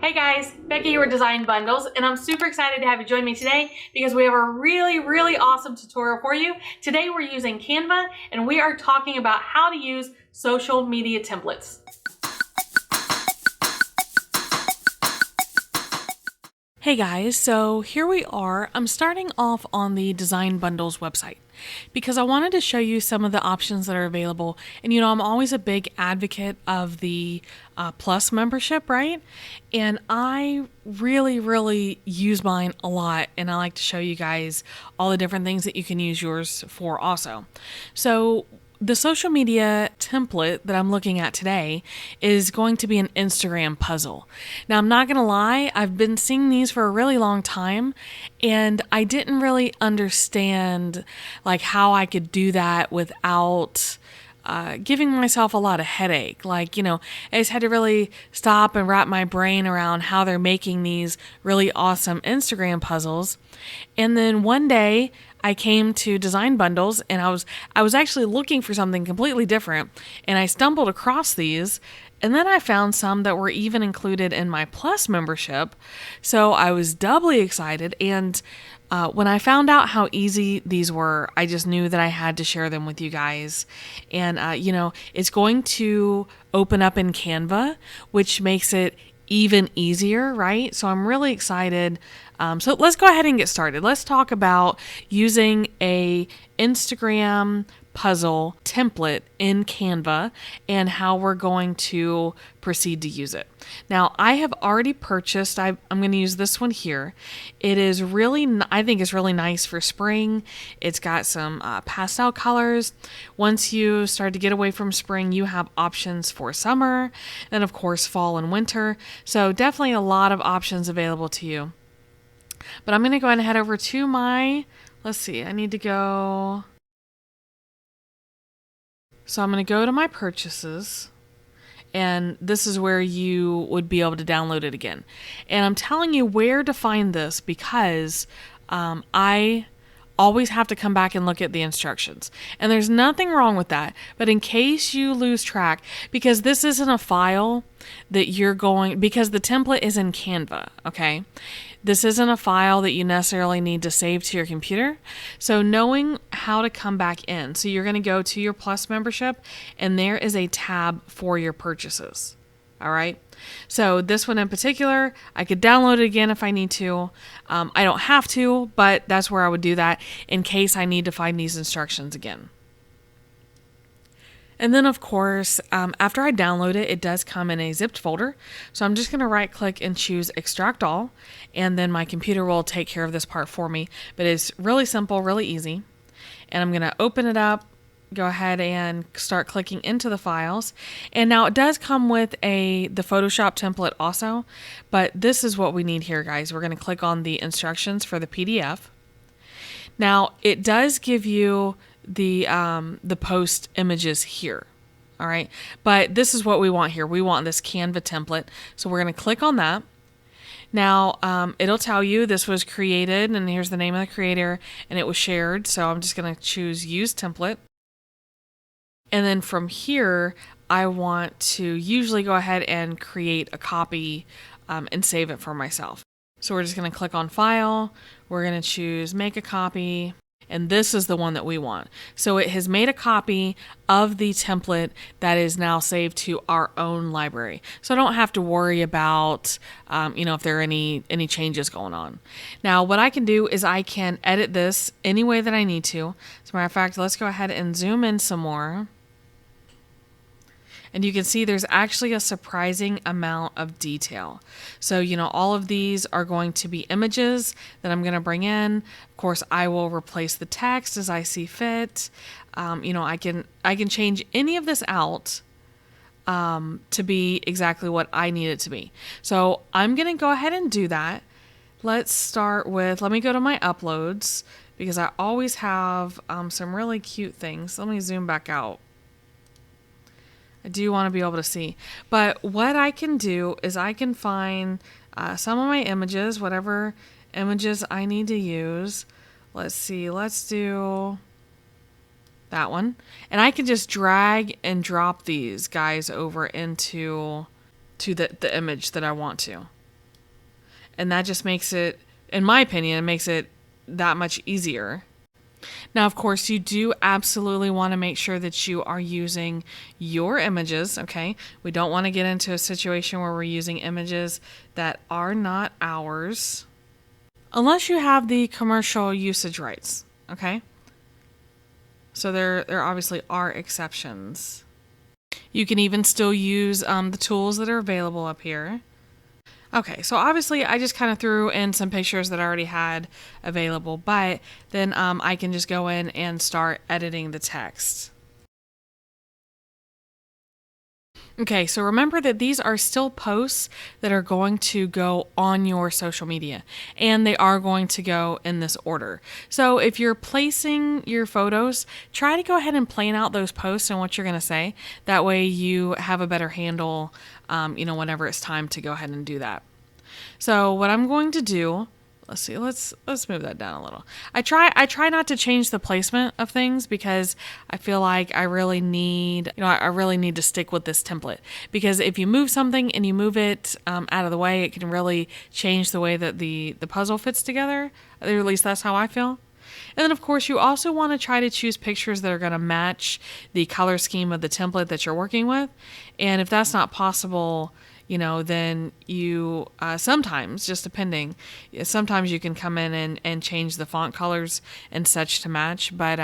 Hey guys, Becky here with Design Bundles, and I'm super excited to have you join me today because we have a really awesome tutorial for you. Today we're using Canva, and we are talking about how to use social media templates. Hey guys, so here we are. I'm starting off on the Design Bundles website because I wanted to show you some of the options that are available. And I'm always a big advocate of the Plus membership, right? And I really use mine a lot, and I like to show you guys all the different things that you can use yours for also. So the social media template that I'm looking at today is going to be an Instagram puzzle. Now, I'm not going to lie, I've been seeing these for a really long time, and I didn't really understand like how I could do that without giving myself a lot of headache. I just had to really stop and wrap my brain around how they're making these really awesome Instagram puzzles. And then one day I came to Design Bundles, and I was actually looking for something completely different, and I stumbled across these. And then I found some that were even included in my Plus membership. So I was doubly excited. And when I found out how easy these were, I just knew that I had to share them with you guys. And, it's going to open up in Canva, which makes it even easier, right? So I'm really excited. So let's go ahead and get started. Let's talk about using a Instagram puzzle template in Canva and how we're going to proceed to use it. Now, I have already purchased, I'm going to use this one here. It is I think it's really nice for spring. It's got some pastel colors. Once you start to get away from spring, you have options for summer, and of course fall and winter. So definitely a lot of options available to you. But I'm going to go ahead and head over to let's see, I need to go. So I'm going to go to my purchases, and this is where you would be able to download it again. And I'm telling you where to find this because I always have to come back and look at the instructions. And there's nothing wrong with that. But in case you lose track, because this isn't a file that because the template is in Canva, okay? This isn't a file that you necessarily need to save to your computer. So knowing how to come back in. So you're going to go to your Plus membership, and there is a tab for your purchases. All right. So this one in particular, I could download it again if I need to. I don't have to, but that's where I would do that in case I need to find these instructions again. And then, of course, after I download it, it does come in a zipped folder. So I'm just going to right click and choose Extract All, and then my computer will take care of this part for me. But it's really simple, really easy. And I'm going to open it up, go ahead and start clicking into the files. And now it does come with the Photoshop template also, but this is what we need here, guys. We're going to click on the instructions for the PDF. Now, it does give you the post images here. All right. But this is what we want here. We want this Canva template. So we're going to click on that. Now, it'll tell you this was created, and here's the name of the creator, and it was shared. So I'm just going to choose Use Template. And then from here, I want to usually go ahead and create a copy and save it for myself. So we're just going to click on File. We're going to choose Make a Copy. And this is the one that we want. So it has made a copy of the template that is now saved to our own library. So I don't have to worry about, if there are any changes going on. Now, what I can do is I can edit this any way that I need to. As a matter of fact, let's go ahead and zoom in some more. And you can see there's actually a surprising amount of detail. So, all of these are going to be images that I'm going to bring in. Of course, I will replace the text as I see fit. I can change any of this out to be exactly what I need it to be. So I'm going to go ahead and do that. Let me go to my uploads because I always have some really cute things. Let me zoom back out. I do want to be able to see. But what I can do is I can find some of my images, whatever images I need to use. Let's see. Let's do that one. And I can just drag and drop these guys over into the image that I want to. And that just makes it, in my opinion, it makes it that much easier. Now, of course, you do absolutely want to make sure that you are using your images, okay? We don't want to get into a situation where we're using images that are not ours, unless you have the commercial usage rights, okay? So there obviously are exceptions. You can even still use the tools that are available up here. Okay, so obviously I just kind of threw in some pictures that I already had available, but then I can just go in and start editing the text. Okay, so remember that these are still posts that are going to go on your social media, and they are going to go in this order. So if you're placing your photos, try to go ahead and plan out those posts and what you're going to say. That way you have a better handle, whenever it's time to go ahead and do that. So what I'm going to do, let's see, let's move that down a little. I try not to change the placement of things because I feel like I really need to stick with this template, because if you move something and you move it out of the way, it can really change the way that the puzzle fits together. Or at least that's how I feel. And then, of course, you also want to try to choose pictures that are going to match the color scheme of the template that you're working with. And if that's not possible, then you sometimes, just depending, sometimes you can come in and change the font colors and such to match. But,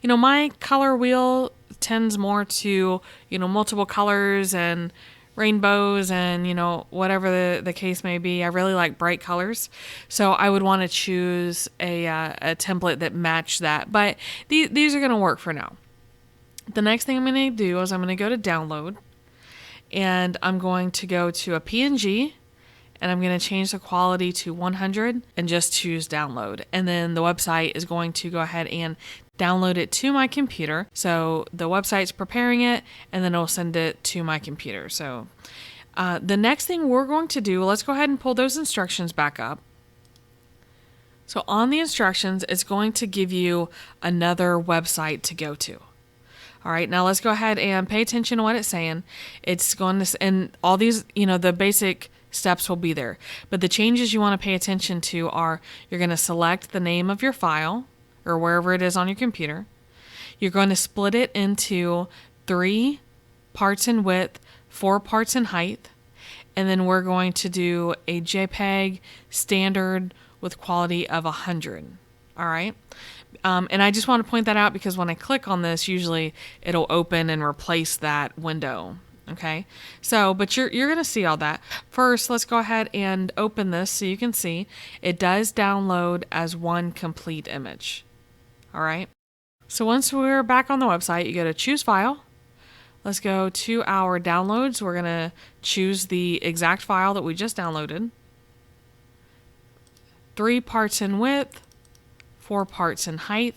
my color wheel tends more to, multiple colors and rainbows and, whatever the case may be. I really like bright colors. So I would want to choose a template that matched that. But these are going to work for now. The next thing I'm going to do is I'm going to go to download. And I'm going to go to a PNG, and I'm going to change the quality to 100 and just choose download. And then the website is going to go ahead and download it to my computer. So the website's preparing it, and then it'll send it to my computer. So the next thing we're going to do, let's go ahead and pull those instructions back up. So on the instructions, it's going to give you another website to go to. All right, now let's go ahead and pay attention to what it's saying. It's going to, and all these, the basic steps will be there. But the changes you want to pay attention to are, you're going to select the name of your file or wherever it is on your computer. You're going to split it into 3 parts in width, 4 parts in height. And then we're going to do a JPEG standard with quality of 100. All right. And I just want to point that out because when I click on this, usually it'll open and replace that window. Okay. So, but you're going to see all that. First, let's go ahead and open this so you can see it does download as one complete image. All right. So once we're back on the website, you go to choose file. Let's go to our downloads. We're going to choose the exact file that we just downloaded. 3 parts in width, 4 parts in height,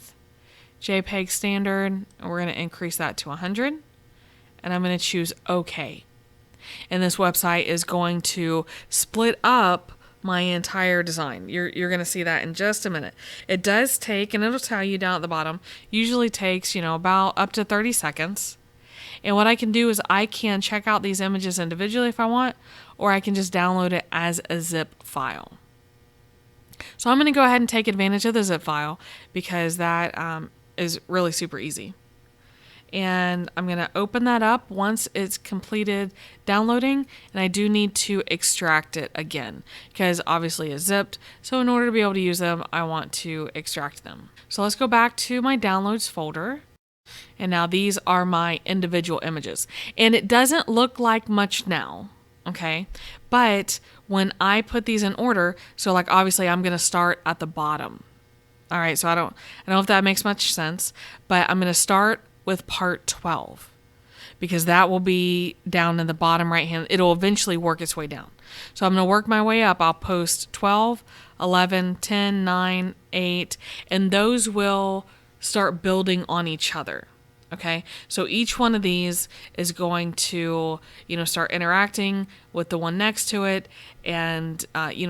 JPEG standard, and we're going to increase that to 100, and I'm going to choose OK. And this website is going to split up my entire design. You're going to see that in just a minute. It does take, and it'll tell you down at the bottom, usually takes, about up to 30 seconds. And what I can do is I can check out these images individually if I want, or I can just download it as a zip file. So I'm going to go ahead and take advantage of the zip file because that is really super easy. And I'm going to open that up once it's completed downloading. And I do need to extract it again because obviously it's zipped. So in order to be able to use them, I want to extract them. So let's go back to my downloads folder. And now these are my individual images. And it doesn't look like much now. Okay, but when I put these in order, so like obviously I'm going to start at the bottom. All right, so I don't know if that makes much sense, but I'm going to start with part 12 because that will be down in the bottom right hand. It'll eventually work its way down. So I'm going to work my way up. I'll post 12, 11, 10, 9, 8, and those will start building on each other. Okay, so each one of these is going to, start interacting with the one next to it, and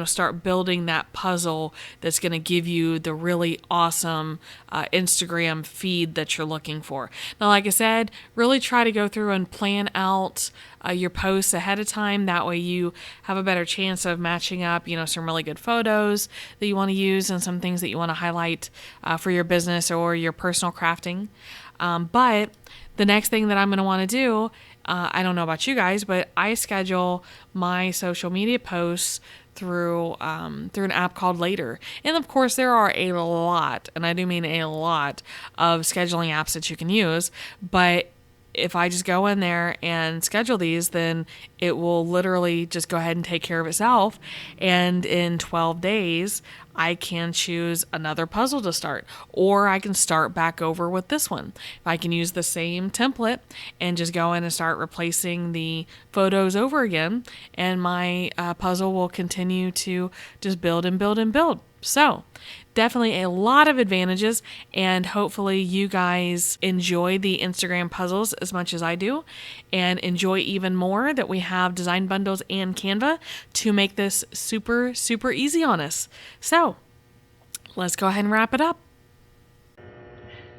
start building that puzzle that's going to give you the really awesome Instagram feed that you're looking for. Now, like I said, really try to go through and plan out your posts ahead of time. That way you have a better chance of matching up, some really good photos that you want to use and some things that you want to highlight for your business or your personal crafting. But the next thing that I'm going to want to do, I don't know about you guys, but I schedule my social media posts through an app called Later. And of course, there are a lot, and I do mean a lot, of scheduling apps that you can use. But if I just go in there and schedule these, then it will literally just go ahead and take care of itself. And in 12 days, I can choose another puzzle to start, or I can start back over with this one. I can use the same template and just go in and start replacing the photos over again, and my puzzle will continue to just build and build and build. So definitely a lot of advantages, and hopefully you guys enjoy the Instagram puzzles as much as I do, and enjoy even more that we have design bundles and Canva to make this super, super easy on us. So let's go ahead and wrap it up.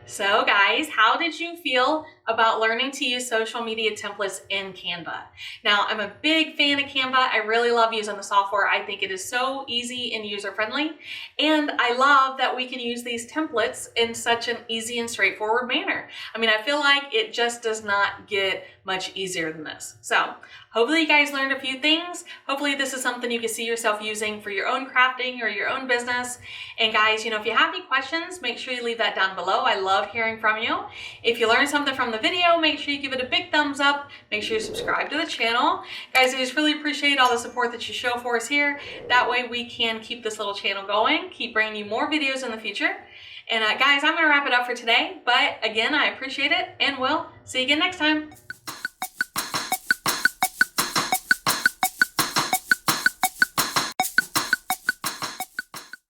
So guys, how did you feel about learning to use social media templates in Canva? Now, I'm a big fan of Canva. I really love using the software. I think it is so easy and user-friendly. And I love that we can use these templates in such an easy and straightforward manner. I mean, I feel like it just does not get much easier than this. So hopefully you guys learned a few things. Hopefully this is something you can see yourself using for your own crafting or your own business. And guys, if you have any questions, make sure you leave that down below. I love hearing from you. If you learned something from the video, make sure you give it a big thumbs up. Make sure you subscribe to the channel. Guys, I just really appreciate all the support that you show for us here. That way we can keep this little channel going, keep bringing you more videos in the future. And guys, I'm going to wrap it up for today. But again, I appreciate it, and we'll see you again next time.